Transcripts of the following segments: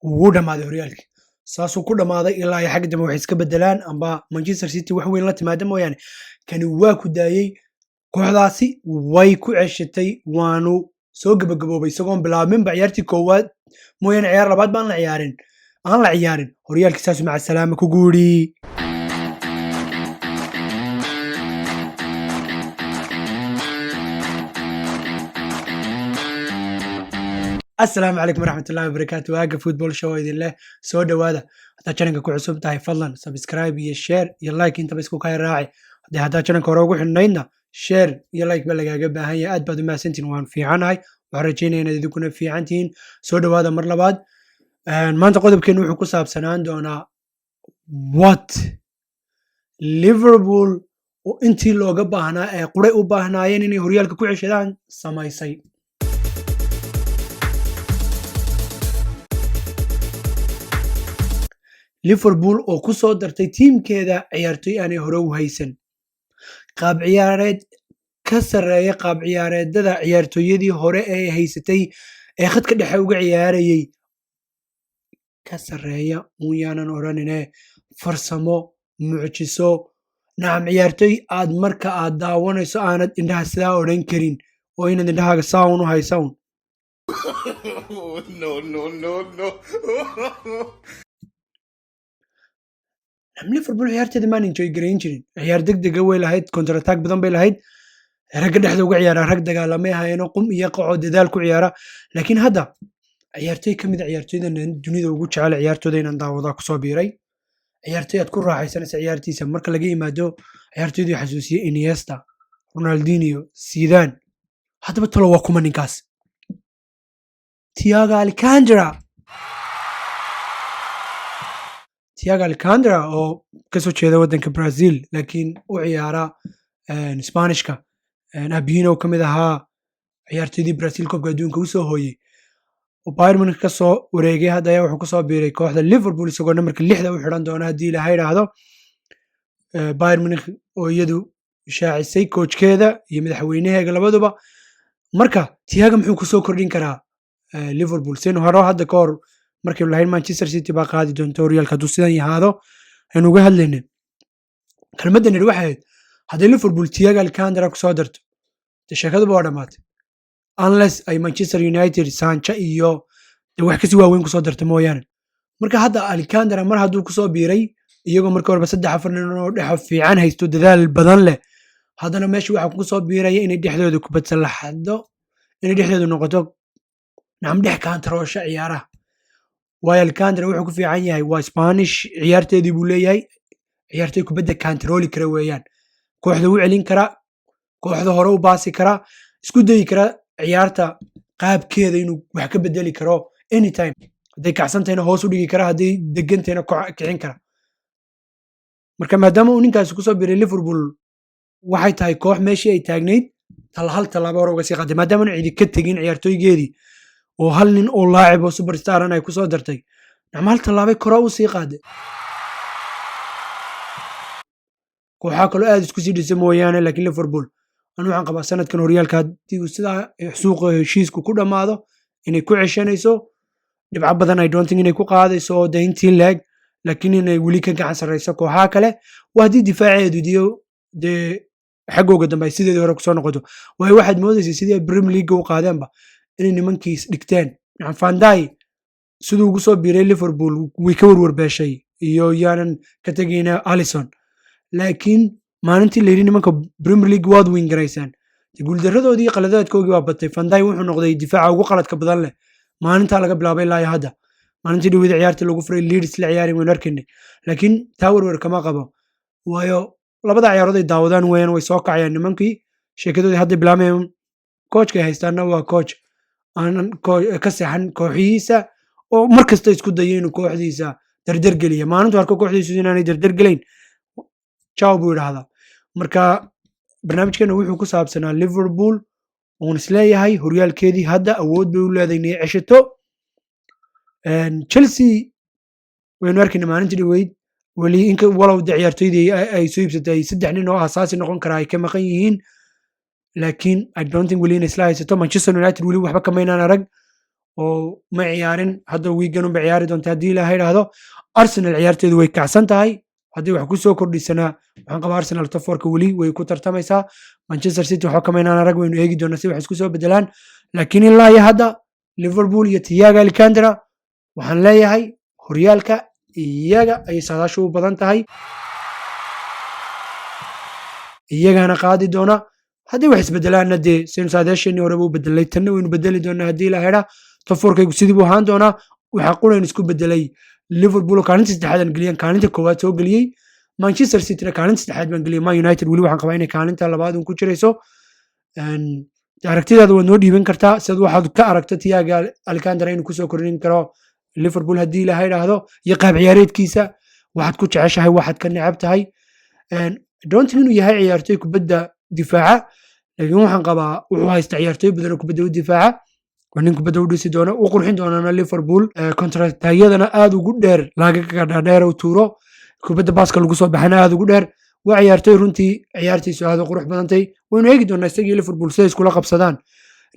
wuu dhamaaday horyaalkii saasuu ku dhamaaday ilaa ay xagga dambe wax iska bedelaan amba Manchester City wax weyn la timaada mooyaane kani waa ku daayay kooxdaasi way ku ceshatay waanu soo gabagaboobay isagoon bilaabminba ciyaartii koowaad mooyaane ciyaar labaad baan la ciyaarin horyaalkii saasuu maca salaama ku guuri السلام عليكم ورحمة الله وبركاته واقف فوتبول شو إذن له سو دوادا هذا channel كو عصب تاعي فضلا سبسكرايب يا شير يا لايك انت بس كو كاي راعي هذا channel كو روغو حنينا شير يا لايك بلغا غبا هي اد باد ما سنتين وان في عناي وحرجينا ان idinku في عنتين سو دوادا مر لباد maanta qodobkeenu wuxuu ku saabsanaan doonaa what Liverpool oo intii looga baahnaa ee quray u baahnaayeen inay horyaalka ku ceshadaan samaysay Liverpool oo ku soo dartay tiimkeeda ciyaartoy aanay hore u haysan qaab ciyaareed ka sareeya qaab ciyaareedada ciyaartoyadii hore ee haysatay ee khadka dhexe uga ciyaarayay ka sareeya yaanan oranine farsamo mucjiso nacam ciyaartoy aad marka aad daawanayso aanad indhaha sidaa odhan karin oo inaad indhahaaga sound u haysan no Liverpool ciyaarteeda maan enjoy gareyn jirin ciyaar degdeg way lahayd counter attack badan bay lahayd ragga dhexda uga ciyaara rag dagaalamay hayno qum iyo qaco dadaal ku ciyaara laakiin hadda ciyaartoy kamid ah ciyaartoyda dunida ugu jecel ciyaartooda inaan daawada ku soo biiray ciyaartoy aad ku raaxaysanaysa ciyaartiisa marka laga yimaado ciyaartoydii xasuusiyay Iniesta Ronaldinho Zidane hadaba talo waa kuma ninkaas Thiago Alcantara oo ka soo jeeda wadanka Brazil laakiin u ciyaara Isbaanishka Abino kamid ahaa ciyaartoydii Brazil koobka adduunka u soo hooyay oo Bayern Munich ka soo wareegay hadda ayaa wuxuu ku soo biiray kooxda Liverpool isagoo numberka 6 u xiran doona hadii la yiraahdo Bayern Munich oo iyadu shaacisay coachkeeda iyo madaxweynaheega labaduba marka Thiago muxuu ku soo kordhin karaa Liverpool seen hore hadda ka hor markii la Manchester City baa qaadi doonto horyaalka haduu sidan yahaado aynu uga hadlaynay kalmadan waxay hadii Liverpool Thiago Alcantara ku soo darto sheekadu waa dhamaatay unless ay Manchester United Sancho iyo wax kasi waaweyn ku soo darto mooyaan marka hadda Alcantara mar haduu ku soo biiray iyagoo markii horeba 3-4 nin oo dhex fiican haysto dadaal badan leh hadana meesha waxa ku soo biiraya inay dhexdooda ku badsalaxdo inay dhexdooda noqoto naam dhex kaantaroosha ciyaaraha way Alcantara wuxuu ku fiican yahay waa Spanish ciyaarteedii buu leeyahay ciyaartay kubadda control kara weeyaan kooxda uu celin kara kooxda hore u baasi kara isku dayi kara ciyaarta qaabkeeda inuu wax ka bedeli karo anytime haday kacsantayna hoos u dhigi kara haday degantayna kicin kara marka maadaama uu ninkaas ku soo biiray Liverpool waxay tahay koox meeshii ay taagneyd hal talaabo hore uga sii qaaday maadaama uu cidi ka tagin ciyaartoygeedii oo hal nin oo laacib oo superstar ay ku soo dartay hal talaabo koro u sii qaaday kooxaha kale aad isku sii dhisay mooyaane laakiin Liverpool anu waxaan qabaa sanadkan horyaalka hadii uu sida suuqa heshiisku ku dhamaado inay ku ceshanayso dhibco badan ay don't think inay ku qaadayso dayntii leg laakiin inay wali ka gacan sareyso kooxaha kale waa hadii difaaceedu diyo de xagooga dambe sideedii hore ku soo noqoto way waxaad moodaysaa sidii Premier League u qaadeenba inay nimankiis dhigteen Van Dijk sidoo ugu soo biiray Liverpool way ka warwarbeeshay iyo yaanan ka tagina Alisson laakiin maalintii la yiri nimanka Premier League waad win gareysaan guuldarradoodii qaladaadkoodii waa batay Van Dijk wuxuu noqday difaaca ugu qaladka badan leh maalinta laga bilaabay ilaa hadda maalintii dhawada ciyaarta lagu furay Leeds la ciyaari weyn arkinay laakiin taawar kama qabo waayo labada ciyaarood ay daawadaan weeyaan way soo kacayaan nimankii sheekadoodii hadda bilaabeen coachka haystaana waa coach aan ka saxan kooxiisa oo markasta isku dayeen kooxdiisa dardar galiya maalinta warka kooxdiisa inaanay dardar galeyn ciao buu yiraahdaa marka barnaamijkeena wuxuu ku saabsanaa Liverpool oo isleeyahay horyaalkeedii hadda awood bay u leedahay inay ceshato Chelsea waynu arkinay maalintii dhaweyd wali inka walow ciyaartoydii ay soo iibsatay 3 nin oo asaasi noqon kara ay ka maqan yihiin laakiin I don't think wali inay isla haysato Manchester United wali waxba kama inaan arag oo ma ciyaarin hadda wiigan unba ciyaari doonta haddii ilaahay idhaahdo. Arsenal ciyaarteedu way kacsan tahay, haddii wax ku soo kordhisanaa waxaan qabaa Arsenal top 4 weli way ku tartamaysaa. Manchester City waxaa kamaynaan arag waynu eegi doonaa si wax isku soo bedelaan, laakiin ilaa iyo hadda Liverpool iyo Thiago Alcantara waxaan leeyahay horyaalka iyaga ay saadaashu u badan tahay, iyagana qaadi doona. haddii wax isbedelaanna dee seen saadaasheenii horeba u bedelay tanna waynu bedeli doonaa haddii ilaahay idhaa. top 4 sidii buu ahaan doonaa. waxaa qurayn isku bedelay Liverpool oo kaalinta saddexaad geliyeen kaalinta koowaad soo geliyey. Manchester City kaalinta saddexaad baan geliyey. Man United weli waxaan qabaa inay kaalinta labaad ku jirayso. aragtidaada waad noo dhiiban kartaa sidaad waxaad ka aragto Thiago Alcantara inuu kusoo kordhin karo Liverpool haddii ilaahay idhaahdo, iyo qaab ciyaareedkiisa waxaad ku jeceshahay waxaad ka necab tahay. don't inuu yahay ciyaartoy kubadda difaaca, laakiin waxaan qabaa wuxuu haysta ciyaartoy badan oo kubadda u difaaca, waa nin kubadda u dhisi doona, u qurxin doonana Liverpool. kontraktayadana aad ugu dheer laagaga dhaadheer u tuuro, kubadda baaska lagu soo baxana aad ugu dheer. waa ciyaartoy runtii ciyaartiisu aad u qurux badantay. waynu eegi doonaa isagii Liverpool siday iskula qabsadaan.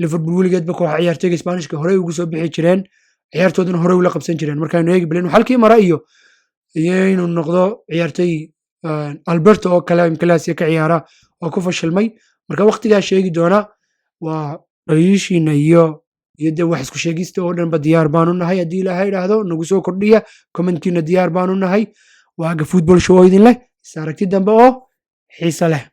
Liverpool weligeedba kooxa ciyaartoyga Isbaanishka horey ugu soo bixi jireen, ciyaartoodana horey ula qabsan jireen. markaaynu eegi balen halkii mara iyo inuu noqdo ciyaartoy Alberto oo kale imkalaasiya ka ciyaara oo ku fashilmay. marka waqtigaa sheegi doona. waa dhaliishiina iyo de wax isku sheegista oo dhanba diyaar baanu nahay haddii ilaahay idhaahdo. nagu soo kordhiya commentkiina diyaar baanu nahay. waa Aga Football Show oo idin leh is aragti dambe oo xiiso leh.